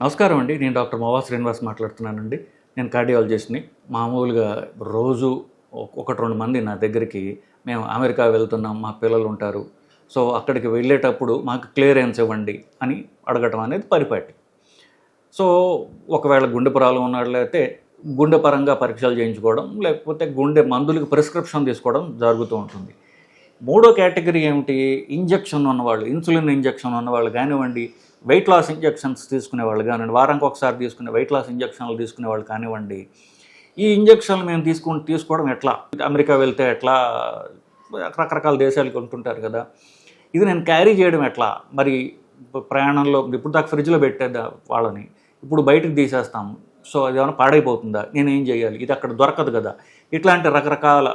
నమస్కారం అండి. నేను డాక్టర్ మోవా శ్రీనివాస్ మాట్లాడుతున్నానండి. నేను కార్డియాలజిస్ట్‌ని. మామూలుగా రోజు ఒకటి, 2 మంది నా దగ్గరికి మేము అమెరికా వెళ్తున్నాం, మా పిల్లలు ఉంటారు. సో, అక్కడికి వెళ్ళేటప్పుడు మాకు క్లియరెన్స్ ఇవ్వండి అని అడగటం అనేది పరిపాటి. సో, ఒకవేళ గుండె ప్రాబ్లమ్ ఉన్నట్లయితే గుండె పరంగా పరీక్షలు చేయించుకోవడం, లేకపోతే గుండె మందులకి ప్రిస్క్రిప్షన్ తీసుకోవడం జరుగుతూ ఉంటుంది. మూడో కేటగిరీ ఏమిటి? ఇంజెక్షన్ ఉన్నవాళ్ళు, ఇన్సులిన్ ఇంజెక్షన్ ఉన్నవాళ్ళు కానివ్వండి, వెయిట్ లాస్ ఇంజెక్షన్స్ తీసుకునేవాళ్ళు కానివ్వండి, వారానికి ఒకసారి తీసుకునే వెయిట్ లాస్ ఇంజెక్షన్లు తీసుకునేవాళ్ళు కానివ్వండి. ఈ ఇంజెక్షన్లు మేము తీసుకోవడం ఎట్లా? అమెరికా వెళ్తే ఎట్లా? రకరకాల దేశాలకు ఉంటుంటారు కదా. ఇది నేను క్యారీ చేయడం ఎట్లా? మరి ప్రయాణంలో ఇప్పుడు దాకా ఫ్రిడ్జ్లో పెట్టేద్దా వాళ్ళని, ఇప్పుడు బయటకు తీసేస్తాము. సో అది ఏమైనా పాడైపోతుందా? నేనేం చేయాలి? ఇది అక్కడ దొరకదు కదా. ఇట్లాంటి రకరకాల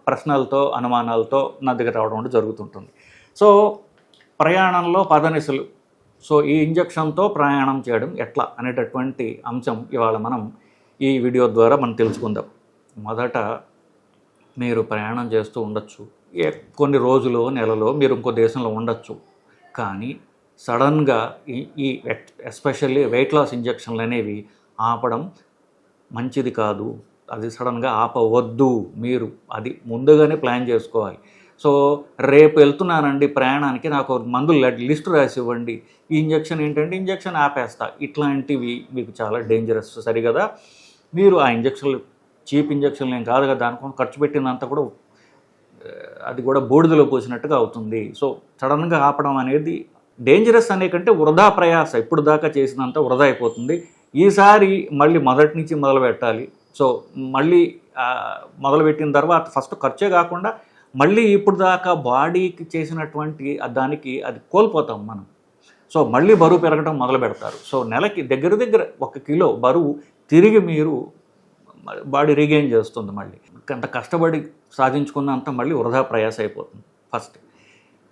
ప్రశ్నలతో, అనుమానాలతో నా దగ్గర రావడం జరుగుతుంటుంది. సో ప్రయాణంలో పదనిసలు, సో ఈ ఇంజెక్షన్తో ప్రయాణం చేయడం ఎట్లా అనేటటువంటి అంశం ఇవాళ మనం ఈ వీడియో ద్వారా మనం తెలుసుకుందాం. మొదట, మీరు ప్రయాణం చేస్తూ ఉండొచ్చు, కొన్ని రోజులు, నెలలో మీరు ఇంకో దేశంలో ఉండొచ్చు. కానీ సడన్గా ఈ ఎస్పెషల్లీ వెయిట్ లాస్ ఇంజెక్షన్లు అనేవి ఆపడం మంచిది కాదు. అది సడన్గా ఆపవద్దు. మీరు అది ముందుగానే ప్లాన్ చేసుకోవాలి. సో రేపు వెళ్తున్నానండి ప్రయాణానికి, నాకు మందులు లిస్ట్ రాసి ఇవ్వండి, ఈ ఇంజెక్షన్ ఏంటంటే ఇంజెక్షన్ ఆపేస్తా, ఇట్లాంటివి మీకు చాలా డేంజరస్. సరిగదా? మీరు ఆ ఇంజెక్షన్లు చీప్ ఇంజెక్షన్లు ఏం కాదు కదా, దానికోసం ఖర్చు పెట్టినంత కూడా అది కూడా బూడిదలో పోసినట్టుగా అవుతుంది. సో సడన్గా ఆపడం అనేది డేంజరస్ అనే కంటే వృధా ప్రయాస, ఇప్పుడు దాకా చేసినంత వృధా అయిపోతుంది. ఈసారి మళ్ళీ మొదటి నుంచి మొదలు పెట్టాలి. సో మళ్ళీ మొదలుపెట్టిన తర్వాత ఫస్ట్ ఖర్చే కాకుండా మళ్ళీ ఇప్పుడు దాకా బాడీకి చేసినటువంటి దానికి అది కోల్పోతాం మనం. సో మళ్ళీ బరువు పెరగడం మొదలు పెడతారు. సో నెలకి దగ్గర 1 కిలో బరువు తిరిగి మీరు బాడీ రీగెయిన్ చేస్తుంది. మళ్ళీ అంత కష్టపడి సాధించుకున్నంత మళ్ళీ వృధా ప్రయాస అయిపోతుంది. ఫస్ట్,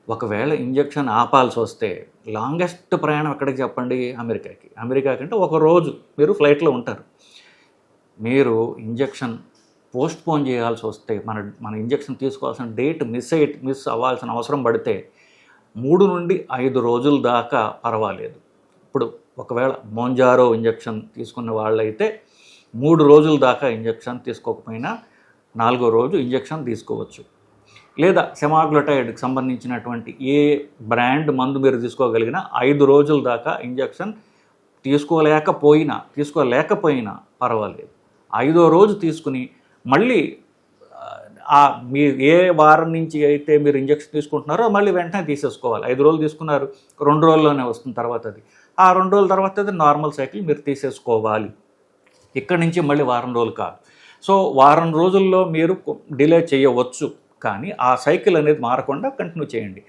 ఒకవేళ ఇంజెక్షన్ ఆపాల్సి వస్తే లాంగెస్ట్ ప్రయాణం ఎక్కడికి చెప్పండి? అమెరికాకి. అమెరికా కంటే ఒక రోజు మీరు ఫ్లైట్లో ఉంటారు. మీరు ఇంజెక్షన్ పోస్ట్పోన్ చేయాల్సి వస్తే, మన ఇంజెక్షన్ తీసుకోవాల్సిన డేట్ మిస్ అవ్వాల్సిన అవసరం పడితే 3 నుండి 5 రోజుల దాకా పర్వాలేదు. ఇప్పుడు ఒకవేళ మోంజారో ఇంజెక్షన్ తీసుకున్న వాళ్ళైతే 3 రోజుల దాకా ఇంజెక్షన్ తీసుకోకపోయినా 4వ రోజు ఇంజెక్షన్ తీసుకోవచ్చు. లేదా సెమాగ్లటైడ్కి సంబంధించినటువంటి ఏ బ్రాండ్ మందు మీరు తీసుకోగలిగినా 5 రోజుల దాకా ఇంజెక్షన్ తీసుకోలేకపోయినా పర్వాలేదు. 5వ రోజు తీసుకుని మళ్ళీ మీరు ఏ వారం నుంచి అయితే మీరు ఇంజెక్షన్ తీసుకుంటున్నారో మళ్ళీ వెంటనే తీసేసుకోవాలి. 5 రోజులు తీసుకున్నారు, 2 రోజుల్లోనే వస్తుంది తర్వాత అది. ఆ 2 రోజుల తర్వాత అది నార్మల్ సైకిల్ మీరు తీసేసుకోవాలి. ఇక్కడి నుంచి మళ్ళీ వారం రోజులు కాదు. సో వారం రోజుల్లో మీరు డిలే చేయవచ్చు, కానీ ఆ సైకిల్ అనేది మారకుండా కంటిన్యూ చేయండి.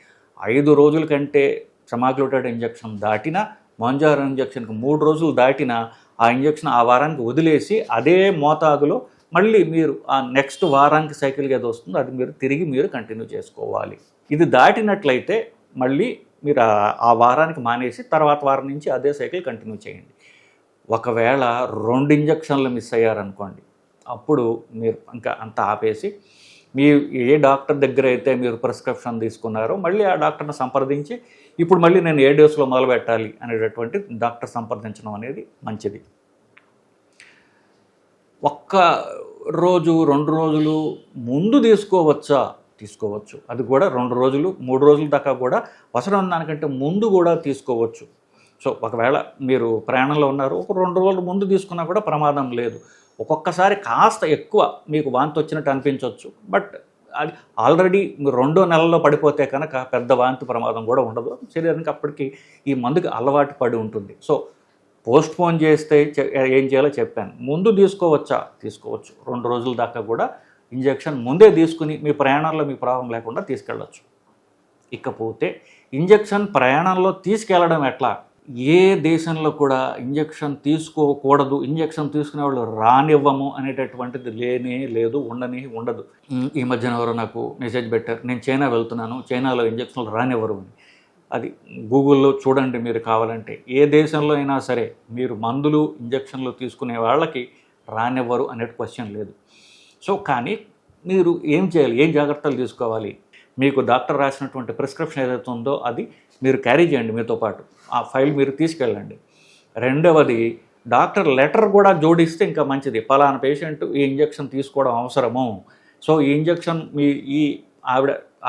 5 రోజుల కంటే సెమాగ్లటైడ్ ఇంజెక్షన్ దాటినా, మోంజారో ఇంజెక్షన్కి 3 రోజులు దాటినా ఆ ఇంజెక్షన్ ఆ వారానికి వదిలేసి అదే మోతాదులో మళ్ళీ మీరు ఆ నెక్స్ట్ వారానికి సైకిల్కి ఏదో వస్తుందో అది మీరు కంటిన్యూ చేసుకోవాలి. ఇది దాటినట్లయితే మళ్ళీ మీరు ఆ వారానికి మానేసి తర్వాత వారం నుంచి అదే సైకిల్ కంటిన్యూ చేయండి. ఒకవేళ 2 ఇంజెక్షన్లు మిస్ అయ్యారనుకోండి, అప్పుడు మీరు ఇంకా అంత ఆపేసి మీరు ఏ డాక్టర్ దగ్గర అయితే మీరు ప్రిస్క్రిప్షన్ తీసుకున్నారో మళ్ళీ ఆ డాక్టర్ని సంప్రదించి ఇప్పుడు మళ్ళీ నేను ఏ డోసులో మొదలు పెట్టాలి అనేటటువంటి డాక్టర్ సంప్రదించడం అనేది మంచిది. ఒక్క రోజు 2 రోజులు ముందు తీసుకోవచ్చు. అది కూడా 2 రోజులు 3 రోజుల దాకా కూడా అవసరం దానికంటే ముందు కూడా తీసుకోవచ్చు. సో ఒకవేళ మీరు ప్రయాణంలో ఉన్నారు, ఒక 2 రోజుల ముందు తీసుకున్నా కూడా ప్రమాదం లేదు. ఒక్కొక్కసారి కాస్త ఎక్కువ మీకు వాంతి వచ్చినట్టు అనిపించవచ్చు, బట్ అది ఆల్రెడీ మీరు 2వ నెలలో పడిపోతే కనుక పెద్ద వాంతి ప్రమాదం కూడా ఉండదు. శరీరానికి అప్పటికి ఈ మందుకి అలవాటు పడి ఉంటుంది. సో పోస్ట్పోన్ చేస్తే ఏం చేయాలో చెప్పాను. ముందు తీసుకోవచ్చు. 2 రోజుల దాకా కూడా ఇంజెక్షన్ ముందే తీసుకుని మీ ప్రయాణంలో మీ ప్రాబ్లం లేకుండా తీసుకెళ్ళచ్చు. ఇకపోతే ఇంజెక్షన్ ప్రయాణంలో తీసుకెళ్ళడం ఎట్లా? ఏ దేశంలో కూడా ఇంజెక్షన్ తీసుకోకూడదు, ఇంజెక్షన్ తీసుకునే వాళ్ళు రానివ్వము అనేటటువంటిది లేదు, ఉండదు. ఈ మధ్యన ఎవరో నాకు మెసేజ్ పెట్టారు, నేను చైనా వెళ్తున్నాను, చైనాలో ఇంజెక్షన్లు రానివ్వరు అని. అది గూగుల్లో చూడండి మీరు కావాలంటే. ఏ దేశంలో అయినా సరే మీరు మందులు ఇంజెక్షన్లు తీసుకునే వాళ్ళకి రానివ్వరు అనే క్వశ్చన్ లేదు. సో కానీ మీరు ఏం చేయాలి, ఏం జాగ్రత్తలు తీసుకోవాలి? మీకు డాక్టర్ రాసినటువంటి ప్రిస్క్రిప్షన్ ఏదైతే ఉందో అది మీరు క్యారీ చేయండి మీతో పాటు. ఆ ఫైల్ మీరు తీసుకెళ్ళండి. రెండవది డాక్టర్ లెటర్ కూడా జోడిస్తే ఇంకా మంచిది. పలానా పేషెంట్ ఈ ఇంజెక్షన్ తీసుకోవడం అవసరము. సో ఈ ఇంజెక్షన్ ఈ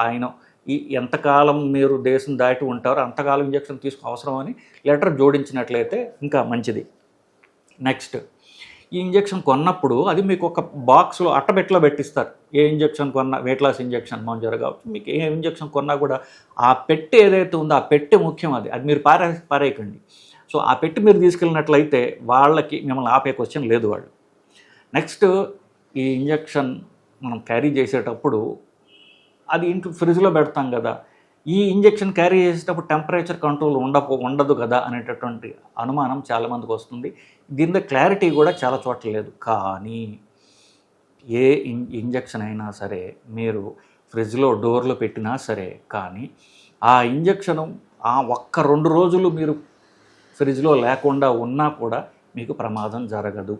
ఆయన ఎంతకాలం మీరు దేశం దాటి ఉంటారో అంతకాలం ఇంజెక్షన్ అవసరం అని లెటర్ జోడించినట్లయితే ఇంకా మంచిది. నెక్స్ట్, ఈ ఇంజెక్షన్ కొన్నప్పుడు అది మీకు ఒక బాక్స్లో అట్టబెట్టలో పెట్టిస్తారు. ఏ ఇంజెక్షన్ కొన్నా, వెయిట్ లాస్ ఇంజెక్షన్ మౌంజారో కావచ్చు, మీకు ఏ ఇంజెక్షన్ కొన్నా కూడా ఆ పెట్టె ఏదైతే ఉందో ఆ పెట్టె ముఖ్యం. అది మీరు పారేయకండి. సో ఆ పెట్టి మీరు తీసుకెళ్ళినట్లయితే వాళ్ళకి మిమ్మల్ని ఆపే క్వశ్చన్ లేదు వాళ్ళు. నెక్స్ట్, ఈ ఇంజెక్షన్ మనం క్యారీ చేసేటప్పుడు అది ఇంట్లో ఫ్రిడ్జ్లో పెడతాం కదా, ఈ ఇంజెక్షన్ క్యారీ చేసేటప్పుడు టెంపరేచర్ కంట్రోల్ ఉండదు కదా అనేటటువంటి అనుమానం చాలామందికి వస్తుంది. దీని క్లారిటీ కూడా చాలా చోట్ల లేదు. కానీ ఏ ఇంజెక్షన్ అయినా సరే మీరు ఫ్రిడ్జ్లో డోర్లో పెట్టినా సరే, కానీ ఆ ఇంజెక్షను ఆ 1-2 రోజులు మీరు ఫ్రిడ్జ్లో లేకుండా ఉన్నా కూడా మీకు ప్రమాదం జరగదు.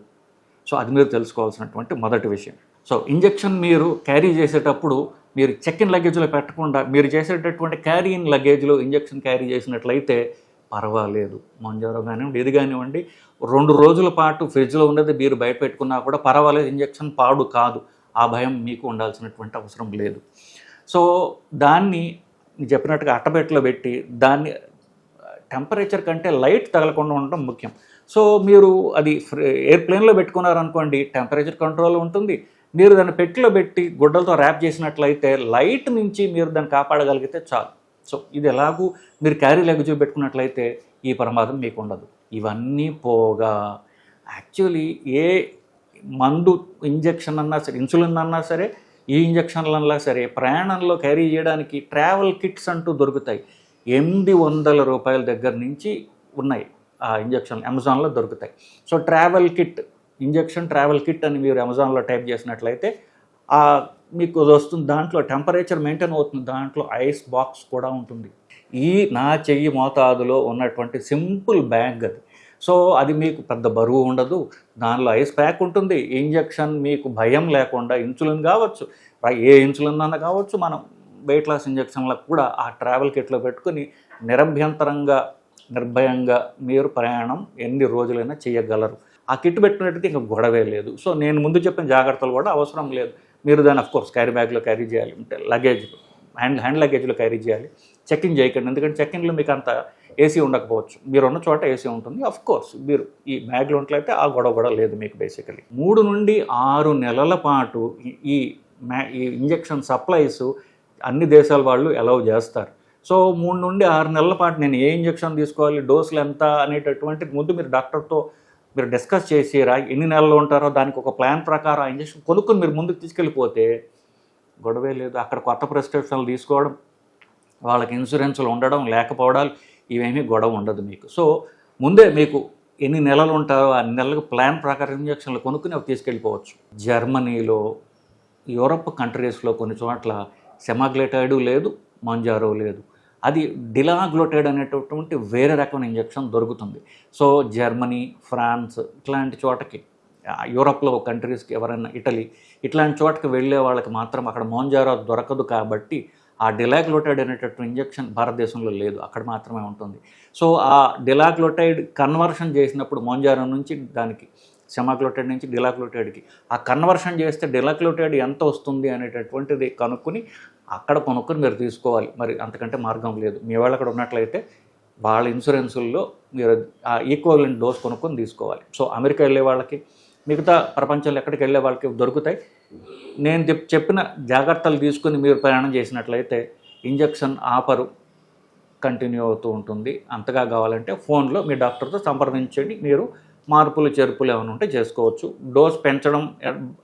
సో అది మీరు తెలుసుకోవాల్సినటువంటి మొదటి విషయం. సో ఇంజెక్షన్ మీరు క్యారీ చేసేటప్పుడు మీరు చెక్ ఇన్ లగేజ్లో పెట్టకుండా మీరు చేసేటటువంటి క్యారీ ఇన్ లగేజ్లో ఇంజెక్షన్ క్యారీ చేసినట్లయితే పర్వాలేదు. మౌంజారో కానివ్వండి, ఇది కానివ్వండి, 2 రోజుల పాటు ఫ్రిడ్జ్లో ఉన్నది మీరు బయట పెట్టుకున్నా కూడా పర్వాలేదు, ఇంజెక్షన్ పాడు కాదు. ఆ భయం మీకు ఉండాల్సినటువంటి అవసరం లేదు. సో దాన్ని చెప్పినట్టుగా అట్టబెట్టలో పెట్టి దాన్ని టెంపరేచర్ కంటే లైట్ తగలకుండా ఉండడం ముఖ్యం. సో మీరు అది ఎయిర్ప్లేన్లో పెట్టుకున్నారనుకోండి, టెంపరేచర్ కంట్రోల్ ఉంటుంది. మీరు దాన్ని పెట్టెలో పెట్టి గుడ్డలతో ర్యాప్ చేసినట్లయితే లైట్ నుంచి మీరు దాన్ని కాపాడగలిగితే చాలు. సో ఇది ఎలాగూ మీరు క్యారీ లగేజ్ పెట్టుకున్నట్లయితే ఈ ప్రమాదం మీకు ఉండదు. ఇవన్నీ పోగా యాక్చువల్లీ ఏ మందు ఇంజెక్షన్ అన్నా సరే, ఇన్సులిన్ అన్నా సరే, ఈ ఇంజెక్షన్లన్నా సరే ప్రయాణంలో క్యారీ చేయడానికి ట్రావెల్ కిట్స్ అంటూ దొరుకుతాయి. 800 రూపాయల దగ్గర నుంచి ఉన్నాయి ఆ ఇంజెక్షన్లు, అమెజాన్లో దొరుకుతాయి. So travel kit, injection travel kit అని మీరు అమెజాన్లో టైప్ చేసినట్లయితే మీకు వస్తుంది. దాంట్లో టెంపరేచర్ మెయింటైన్ అవుతుంది. దాంట్లో ఐస్ బాక్స్ కూడా ఉంటుంది. నా చెయ్యి మోతాదులో ఉన్నటువంటి సింపుల్ బ్యాగ్ అది. సో అది మీకు పెద్ద బరువు ఉండదు. దానిలో ఐస్ ప్యాక్ ఉంటుంది. ఇంజెక్షన్ మీకు భయం లేకుండా, ఇన్సులిన్ కావచ్చు, ఏ ఇన్సులిన్ అన్న కావచ్చు, మనం వెయిట్ లాస్ ఇంజెక్షన్లకు కూడా ఆ ట్రావెల్ కిట్లో పెట్టుకుని నిర్భయంగా మీరు ప్రయాణం ఎన్ని రోజులైనా చేయగలరు. ఆ కిట్ పెట్టుకున్నట్టయితే ఇంకా గొడవే లేదు. సో నేను ముందు చెప్పిన జాగ్రత్తలు కూడా అవసరం లేదు. మీరు దాన్ని అఫ్కోర్స్ క్యారీ బ్యాగ్లో క్యారీ చేయాలి, అంటే లగేజ్లో హ్యాండ్ లగేజ్లో క్యారీ చేయాలి. చెక్ ఇన్ చేయకండి, ఎందుకంటే చెక్ ఇన్లో మీకు అంత ఏసీ ఉండకపోవచ్చు. మీరు ఉన్న చోట ఏసీ ఉంటుంది. అఫ్కోర్స్ మీరు ఈ బ్యాగ్లో ఉన్నట్లయితే ఆ గొడవ లేదు మీకు. బేసికలీ 3 నుండి 6 నెలల పాటు ఈ ఇంజెక్షన్ సప్లైస్ అన్ని దేశాల వాళ్ళు అలౌ చేస్తారు. సో 3 నుండి 6 నెలల పాటు నేను ఏ ఇంజెక్షన్ తీసుకోవాలి, డోసులు ఎంత అనేటటువంటిది ముందు మీరు డాక్టర్తో మీరు డిస్కస్ చేసి ఎన్ని నెలలు ఉంటారో దానికి ఒక ప్లాన్ ప్రకారం ఆ ఇంజెక్షన్ కొనుక్కొని మీరు ముందుకు తీసుకెళ్ళిపోతే గొడవే లేదు. అక్కడ కొత్త ప్రిస్క్రిప్షన్లు తీసుకోవడం, వాళ్ళకి ఇన్సూరెన్స్లు ఉండడం లేకపోవడాలు, ఇవేమీ గొడవ ఉండదు మీకు. సో ముందే మీకు ఎన్ని నెలలు ఉంటారో ఆ నెలలకు ప్లాన్ ప్రకారం ఇంజెక్షన్లు కొనుక్కుని అవి తీసుకెళ్ళిపోవచ్చు. జర్మనీలో, యూరప్ కంట్రీస్లో కొన్ని చోట్ల సెమాగ్లైటైడ్ లేదు, మౌంజారో లేదు. అది డిలాగ్లోటైడ్ అనేటటువంటి వేరే రకమైన ఇంజెక్షన్ దొరుకుతుంది. సో జర్మనీ, ఫ్రాన్స్ ఇట్లాంటి చోటకి, యూరప్లో కంట్రీస్కి, ఎవరైనా ఇటలీ ఇట్లాంటి చోటకి వెళ్ళే వాళ్ళకి మాత్రం అక్కడ మౌంజారో దొరకదు. కాబట్టి ఆ డిలాగ్లోటైడ్ అనేటటువంటి ఇంజెక్షన్ భారతదేశంలో లేదు, అక్కడ మాత్రమే ఉంటుంది. సో ఆ డిలాగ్లోటైడ్ కన్వర్షన్ చేసినప్పుడు మౌంజారో నుంచి దానికి సెమాగ్లైటైడ్ నుంచి డిలాగ్లోటైడ్కి ఆ కన్వర్షన్ చేస్తే డిలాగ్లోటైడ్ ఎంత వస్తుంది అనేటటువంటిది కనుక్కొని అక్కడ కొనుక్కొని మీరు తీసుకోవాలి. మరి అంతకంటే మార్గం లేదు. మీ వాళ్ళు అక్కడ ఉన్నట్లయితే వాళ్ళ ఇన్సూరెన్సుల్లో మీరు ఆ ఈక్వలెంట్ డోస్ కొనుక్కొని తీసుకోవాలి. సో అమెరికా వెళ్ళే వాళ్ళకి, మిగతా ప్రపంచంలో ఎక్కడికి వెళ్ళే వాళ్ళకి దొరుకుతాయి. నేను చెప్పిన జాగ్రత్తలు తీసుకుని మీరు ప్రయాణం చేసినట్లయితే ఇంజెక్షన్ ఆఫరు కంటిన్యూ అవుతూ ఉంటుంది. అంతగా కావాలంటే ఫోన్లో మీ డాక్టర్తో సంప్రదించండి. మీరు మార్పులు చేర్పులు ఏమైనా ఉంటే చేసుకోవచ్చు. డోస్ పెంచడం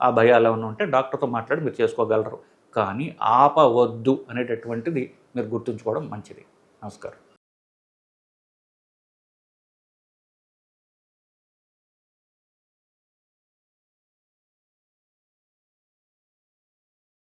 ఆ భయాలు ఏమైనా ఉంటే డాక్టర్తో మాట్లాడి మీరు చేసుకోగలరు. కానీ ఆపవద్దు అనేటటువంటిది మీరు గుర్తుంచుకోవడం మంచిది. నమస్కారం.